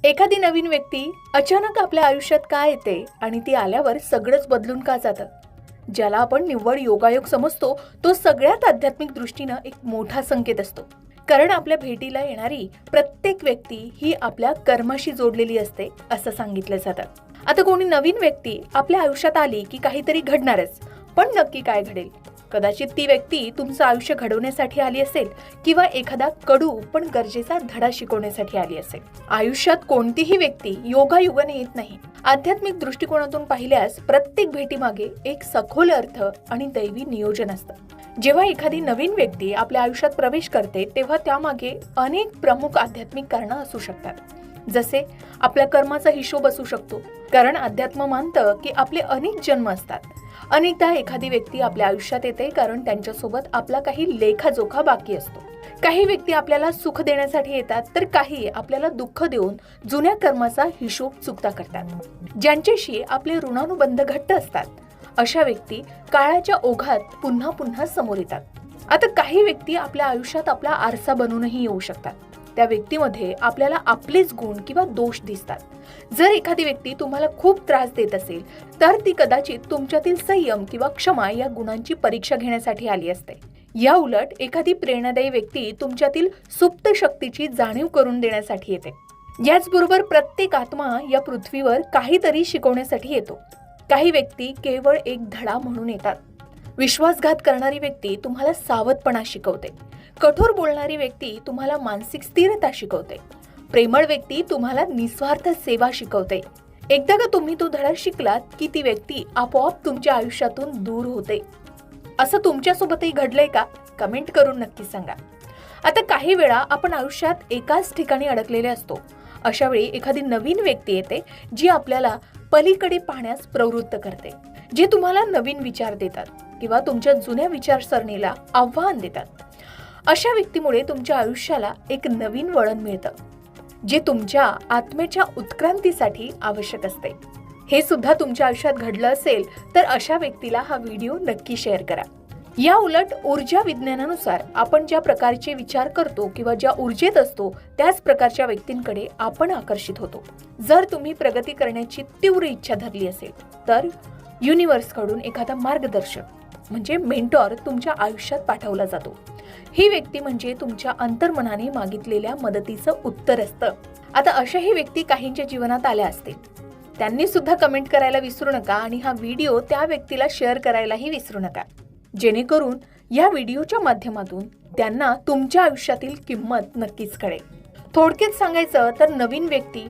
एखादी नवीन व्यक्ती अचानक आपल्या आयुष्यात का येते आणि ती आल्यावर सगळंच बदलून का जातं? ज्याला आपण निव्वळ योगायोग समजतो तो सगळ्यात आध्यात्मिक दृष्टीनं एक मोठा संकेत असतो. कारण आपल्या भेटीला येणारी प्रत्येक व्यक्ती ही आपल्या कर्माशी जोडलेली असते असं सांगितलं जातं. आता कोणी नवीन व्यक्ती आपल्या आयुष्यात आली की काहीतरी घडणारच, पण नक्की काय घडेल? कदाचित ती व्यक्ती तुमचं आयुष्य घडवण्यासाठी आली असेल किंवा एखादा कडू पण गरजेचा धडा शिकवण्यासाठी आली असेल. आयुष्यात कोणतीही व्यक्ती योगायोगाने येत नाही. आध्यात्मिक दृष्टिकोनातून पाहिल्यास प्रत्येक भेटीमागे एक सखोल अर्थ आणि दैवी नियोजन असतं. जेव्हा एखादी नवीन व्यक्ती आपल्या आयुष्यात प्रवेश करते तेव्हा त्यामागे अनेक प्रमुख आध्यात्मिक कारणं असू शकतात. जसे आपल्या कर्माचा हिशोब असू शकतो, कारण अध्यात्म मानतं की आपले अनेक जन्म असतात. अनेकदा एखादी व्यक्ती आपल्या आयुष्यात येते कारण त्यांच्यासोबत आपला काही लेखाजोखा बाकी असतो. काही व्यक्ती आपल्याला सुख देण्यासाठी येतात तर काही आपल्याला दुःख देऊन जुन्या कर्माचा हिशोब चुकता करतात. ज्यांच्याशी आपले ऋणानुबंध घट्ट असतात अशा व्यक्ती काळाच्या ओघात पुन्हा पुन्हा समोर येतात. आता काही व्यक्ती आपल्या आयुष्यात आपला आरसा बनूनही येऊ शकतात. त्या व्यक्तीमध्ये आपल्याला आपलेच गुण किंवा दोष दिसतात. जर एखादी व्यक्ती तुम्हाला खूप त्रास देत असेल तर ती कदाचित तुमच्यातील संयम किंवा क्षमा या गुणांची परीक्षा घेण्यासाठी आली असते. या उलट एखादी प्रेरणादायी व्यक्ती तुमच्यातील सुप्त शक्तीची जाणीव करून देण्यासाठी येते. याचबरोबर प्रत्येक आत्मा या पृथ्वीवर काहीतरी शिकवण्यासाठी येतो. काही व्यक्ती केवळ एक धडा म्हणून येतात. विश्वासघात करणारी व्यक्ती तुम्हाला सावधपणा शिकवते. कठोर बोलणारी व्यक्ती तुम्हाला मानसिक स्थिरता शिकवते. प्रेमळ व्यक्ती तुम्हाला निस्वार्थ सेवा शिकवते. एकदा का तुम्ही तो धडा शिकलात की ती व्यक्ती आपोआप तुमच्या आयुष्यातून दूर होते. असं तुमच्यासोबतही घडलंय का? कमेंट करून नक्की सांगा. आता काही वेळा आपण आयुष्यात एकाच ठिकाणी अडकलेले असतो. अशा वेळी एखादी नवीन व्यक्ती येते जी आपल्याला पलीकडे पाहण्यास प्रवृत्त करते, जे तुम्हाला नवीन विचार देतात किंवा तुमच्या जुन्या विचारसरणीला आव्हान देतात. अशा व्यक्तीमुळे तुमच्या आयुष्याला एक नवीन वळण मिळतं, जे तुमच्या आत्म्याच्या उत्क्रांतीसाठी आवश्यक असते. हे सुद्धा तुमच्या आयुष्यात घडलं असेल तर अशा व्यक्तीला हा व्हिडिओ नक्की शेअर करा. या उलट ऊर्जा विज्ञानानुसार आपण ज्या प्रकारचे विचार करतो किंवा ज्या ऊर्जेत असतो त्याच प्रकारच्या व्यक्तींकडे आपण आकर्षित होतो. जर तुम्ही प्रगती करण्याची तीव्र इच्छा धरली असेल तर युनिव्हर्सकडून एखादा मार्गदर्शक म्हणजे मेंटॉर तुमच्या आयुष्यात पाठवला जातो. ही व्यक्ती म्हणजे तुमच्या अंतर्मनाने मागितलेल्या मदतीचं उत्तर असतं. आता अशाही व्यक्ती काहींच्या जीवनात आल्या असतील. त्यांनी सुद्धा कमेंट करायला विसरू नका आणि हा व्हिडिओ त्या व्यक्तीला शेअर करायलाही विसरू नका, जेणेकरून या व्हिडिओच्या माध्यमातून त्यांना तुमच्या आयुष्यातील किंमत नक्कीच कळेल. थोडक्यात सांगायचं तर नवीन व्यक्ती